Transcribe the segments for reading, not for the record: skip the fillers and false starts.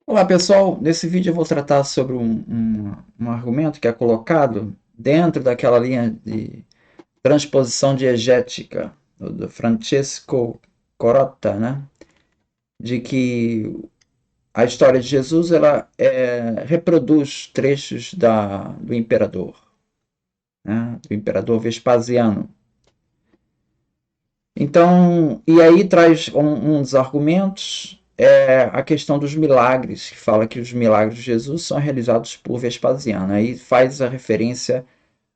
Olá pessoal, nesse vídeo eu vou tratar sobre um argumento que é colocado dentro daquela linha de transposição diegética do Francesco Corotta, né? De que a história de Jesus ela reproduz trechos do imperador, né? Do imperador Vespasiano. Então, e aí traz um dos argumentos a questão dos milagres, que fala que os milagres de Jesus são realizados por Vespasiano. Aí faz a referência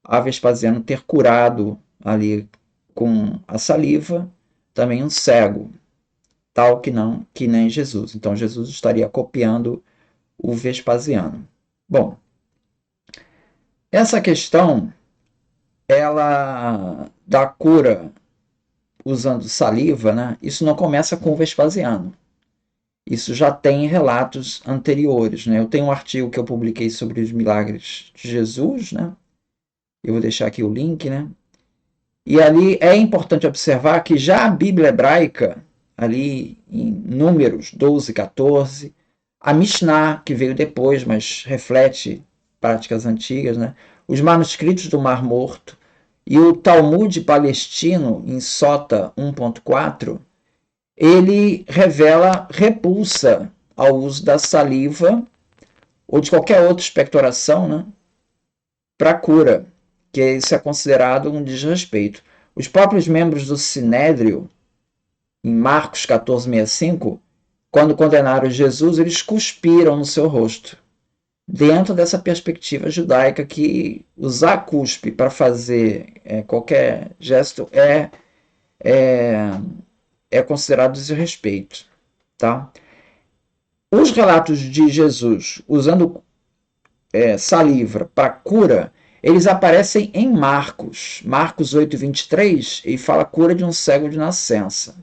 a Vespasiano ter curado ali com a saliva também um cego, tal que não que nem Jesus. Então Jesus estaria copiando o Vespasiano. Bom, essa questão ela da cura usando saliva, né? Isso não começa com o Vespasiano. Isso já tem relatos anteriores, né? Eu tenho um artigo que eu publiquei sobre os milagres de Jesus, né? Eu vou deixar aqui o link, né? E ali é importante observar que já a Bíblia hebraica, ali em Números 12, 14, a Mishnah, que veio depois, mas reflete práticas antigas, né? Os manuscritos do Mar Morto e o Talmud palestino, em Sota 1.4, ele revela repulsa ao uso da saliva ou de qualquer outra expectoração, né, para cura, que isso é considerado um desrespeito. Os próprios membros do Sinédrio, em Marcos 14:65, quando condenaram Jesus, eles cuspiram no seu rosto. Dentro dessa perspectiva judaica que usar cuspe para fazer qualquer gesto é considerado desrespeito, tá? Os relatos de Jesus usando saliva para cura, eles aparecem em Marcos 8:23, e fala cura de um cego de nascença.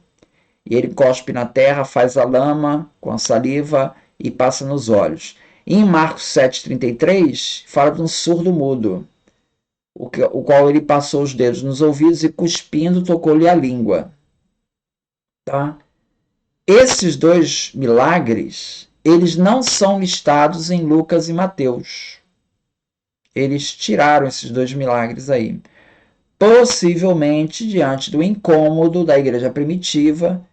E ele cospe na terra, faz a lama com a saliva e passa nos olhos. E em Marcos 7:33, fala de um surdo mudo, o qual ele passou os dedos nos ouvidos e cuspindo tocou-lhe a língua. Tá? Esses dois milagres, eles não são listados em Lucas e Mateus. Eles tiraram esses dois milagres aí. Possivelmente diante do incômodo da igreja primitiva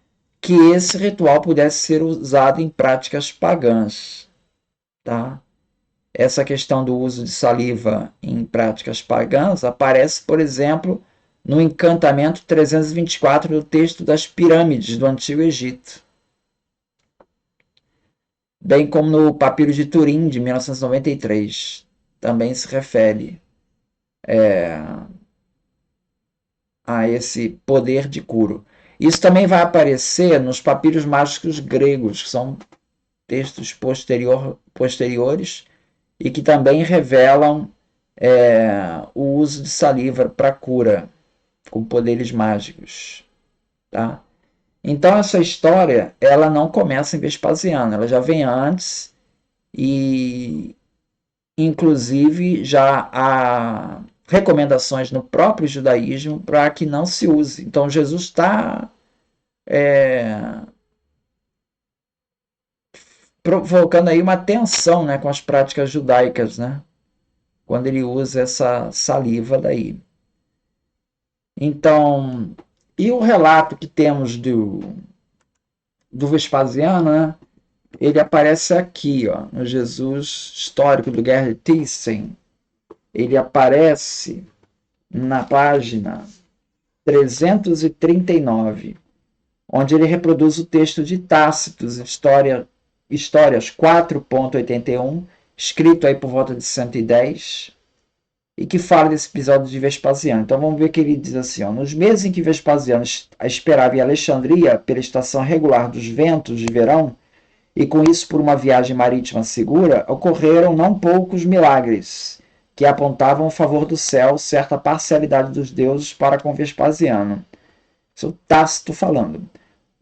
que esse ritual pudesse ser usado em práticas pagãs. Tá? Essa questão do uso de saliva em práticas pagãs aparece, por exemplo, no encantamento 324 do texto das pirâmides do Antigo Egito, bem como no Papiro de Turim, de 1993. Também se refere a esse poder de cura. Isso também vai aparecer nos papiros mágicos gregos, que são textos posteriores e que também revelam o uso de saliva para cura, com poderes mágicos. Tá? Então essa história ela não começa em Vespasiano, ela já vem antes e inclusive já há recomendações no próprio judaísmo para que não se use. Então Jesus está provocando aí uma tensão, né, com as práticas judaicas, né, quando ele usa essa saliva daí. Então, e o relato que temos do Vespasiano, né, ele aparece aqui, ó, no Jesus histórico do Gerhard Thyssen. Ele aparece na página 339, onde ele reproduz o texto de Tácito, Histórias 4.81, escrito aí por volta de 110, e que fala desse episódio de Vespasiano. Então vamos ver que ele diz assim, ó, nos meses em que Vespasiano esperava em Alexandria pela estação regular dos ventos de verão, e com isso por uma viagem marítima segura, ocorreram não poucos milagres, que apontavam a favor do céu certa parcialidade dos deuses para com Vespasiano. Isso é o Tácito falando.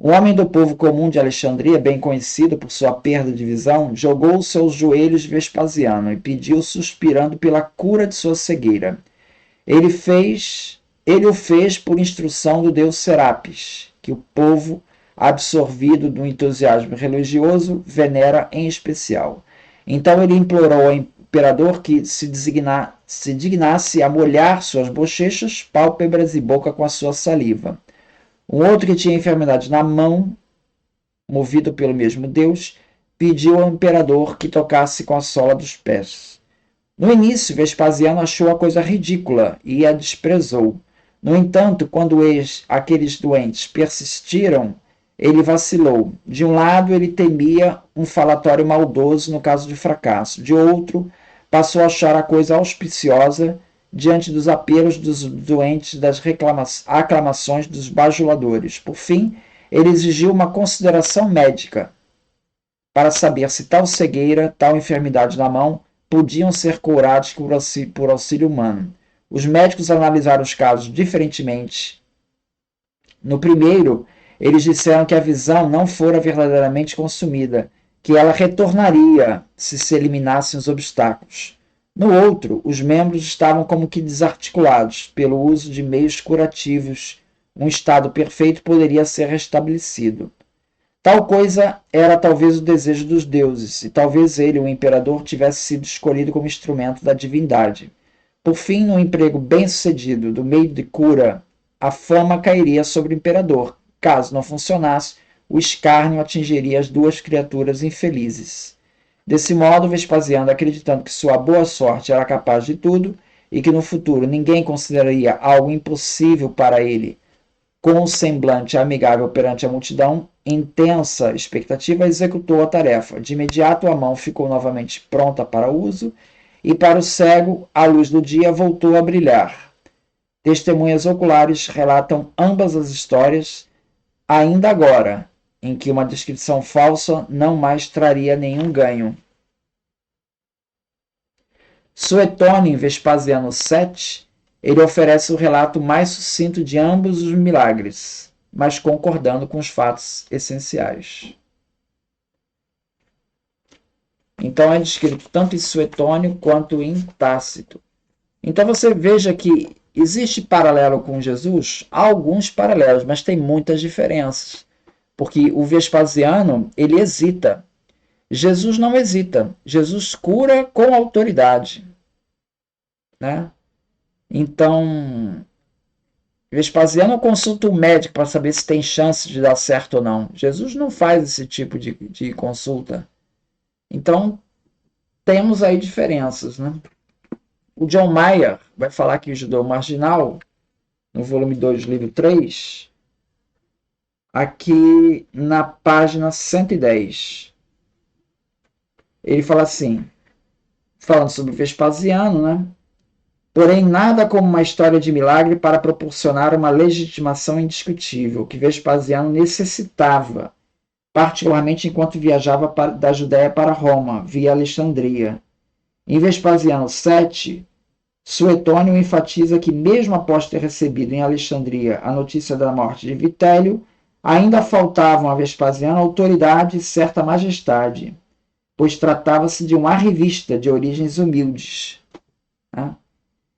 Um homem do povo comum de Alexandria, bem conhecido por sua perda de visão, jogou os seus joelhos de Vespasiano e pediu, suspirando, pela cura de sua cegueira. Ele o fez por instrução do deus Serapis, que o povo absorvido do entusiasmo religioso, venera em especial. Então ele implorou ao imperador que se dignasse a molhar suas bochechas, pálpebras e boca com a sua saliva. Um outro que tinha enfermidade na mão, movido pelo mesmo Deus, pediu ao imperador que tocasse com a sola dos pés. No início, Vespasiano achou a coisa ridícula e a desprezou. No entanto, quando aqueles doentes persistiram, ele vacilou. De um lado, ele temia um falatório maldoso no caso de fracasso. De outro, passou a achar a coisa auspiciosa diante dos apelos dos doentes, das aclamações dos bajuladores. Por fim, ele exigiu uma consideração médica para saber se tal cegueira, tal enfermidade na mão podiam ser curados por auxílio humano. Os médicos analisaram os casos diferentemente. No primeiro, eles disseram que a visão não fora verdadeiramente consumida, que ela retornaria se eliminassem os obstáculos. No outro, os membros estavam como que desarticulados pelo uso de meios curativos. Um estado perfeito poderia ser restabelecido. Tal coisa era talvez o desejo dos deuses, e talvez ele, o imperador, tivesse sido escolhido como instrumento da divindade. Por fim, no emprego bem-sucedido do meio de cura, a fama cairia sobre o imperador. Caso não funcionasse, o escárnio atingiria as duas criaturas infelizes. Desse modo, Vespasiano, acreditando que sua boa sorte era capaz de tudo e que no futuro ninguém consideraria algo impossível para ele, com um semblante amigável perante a multidão, intensa expectativa, executou a tarefa. De imediato, a mão ficou novamente pronta para uso e para o cego, a luz do dia voltou a brilhar. Testemunhas oculares relatam ambas as histórias, ainda agora, em que uma descrição falsa não mais traria nenhum ganho. Suetônio, em Vespasiano 7, ele oferece o relato mais sucinto de ambos os milagres, mas concordando com os fatos essenciais. Então é descrito tanto em Suetônio quanto em Tácito. Então você veja que existe paralelo com Jesus? Há alguns paralelos, mas tem muitas diferenças. Porque o Vespasiano, ele hesita. Jesus não hesita. Jesus cura com autoridade. Né? Então, Vespasiano consulta o médico para saber se tem chance de dar certo ou não. Jesus não faz esse tipo de consulta. Então, temos aí diferenças. Né? O John Mayer vai falar que o judeu marginal, no volume 2, livro 3, aqui na página 110. Ele fala assim, falando sobre Vespasiano, né? Porém, nada como uma história de milagre para proporcionar uma legitimação indiscutível que Vespasiano necessitava, particularmente enquanto viajava da Judéia para Roma, via Alexandria. Em Vespasiano 7, Suetônio enfatiza que, mesmo após ter recebido em Alexandria a notícia da morte de Vitélio, ainda faltavam a Vespasiano autoridade e certa majestade, pois tratava-se de um arrivista de origens humildes. Né?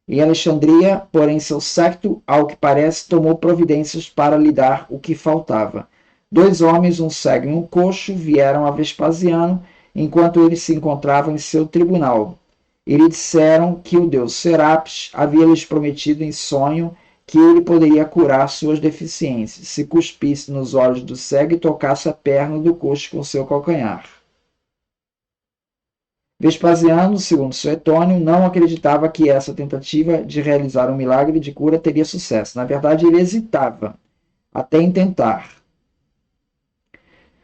Em Alexandria, porém, seu séquito, ao que parece, tomou providências para lhe dar o que faltava. 2 homens, um cego e um coxo, vieram a Vespasiano enquanto ele se encontrava em seu tribunal. E lhe disseram que o deus Serapis havia lhes prometido em sonho que ele poderia curar suas deficiências, se cuspisse nos olhos do cego e tocasse a perna do coxo com seu calcanhar. Vespasiano, segundo Suetônio, não acreditava que essa tentativa de realizar um milagre de cura teria sucesso. Na verdade, ele hesitava até em tentar.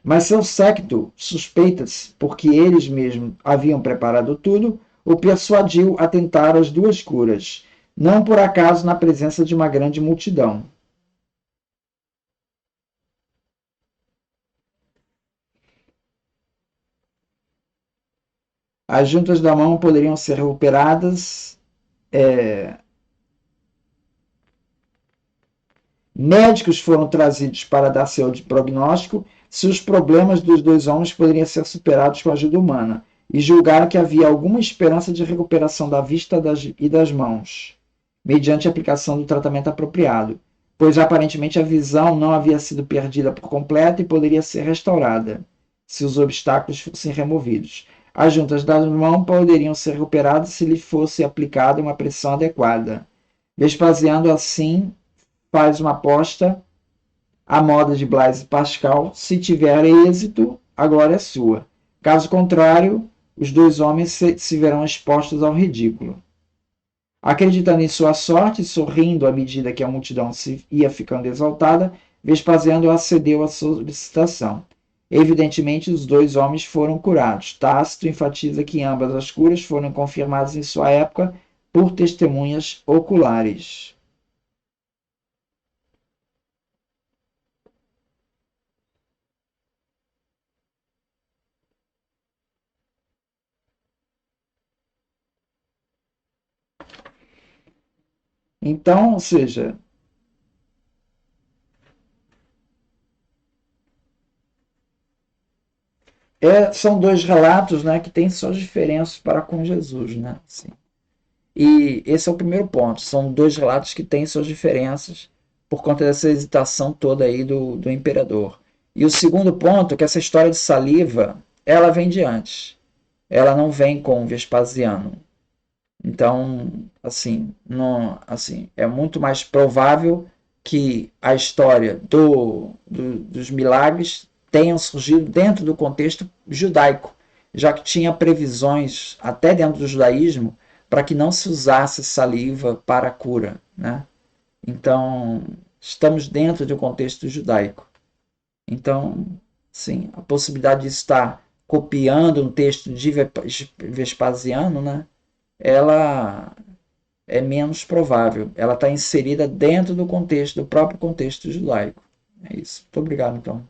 Mas seu séquito, suspeitas, porque eles mesmos haviam preparado tudo, o persuadiu a tentar as 2 curas, não por acaso na presença de uma grande multidão. As juntas da mão poderiam ser recuperadas. Médicos foram trazidos para dar seu prognóstico se os problemas dos 2 homens poderiam ser superados com a ajuda humana, e julgaram que havia alguma esperança de recuperação da vista e das mãos, mediante a aplicação do tratamento apropriado. pois aparentemente a visão não havia sido perdida por completo e poderia ser restaurada, se os obstáculos fossem removidos. As juntas das mãos poderiam ser recuperadas se lhe fosse aplicada uma pressão adequada. Vespasiano, assim, faz uma aposta à moda de Blaise Pascal. Se tiver êxito, a glória é sua. Caso contrário, os dois homens se verão expostos ao ridículo. Acreditando em sua sorte e sorrindo à medida que a multidão se ia ficando exaltada, Vespasiano acedeu à solicitação. Evidentemente, os dois homens foram curados. Tácito enfatiza que ambas as curas foram confirmadas em sua época por testemunhas oculares. Então, ou seja, são dois relatos, né, que têm suas diferenças para com Jesus, né? Assim. E esse é o primeiro ponto. São dois relatos que têm suas diferenças por conta dessa hesitação toda aí do imperador. E o segundo ponto é que essa história de saliva, ela vem de antes. Ela não vem com Vespasiano. Então, assim, não, assim, é muito mais provável que a história dos milagres tenha surgido dentro do contexto judaico, já que tinha previsões, até dentro do judaísmo, para que não se usasse saliva para a cura, né? Então, estamos dentro do contexto judaico. Então, sim, a possibilidade de estar copiando um texto de Vespasiano, né? Ela é menos provável. Ela está inserida dentro do contexto, do próprio contexto judaico. É isso. Muito obrigado, então.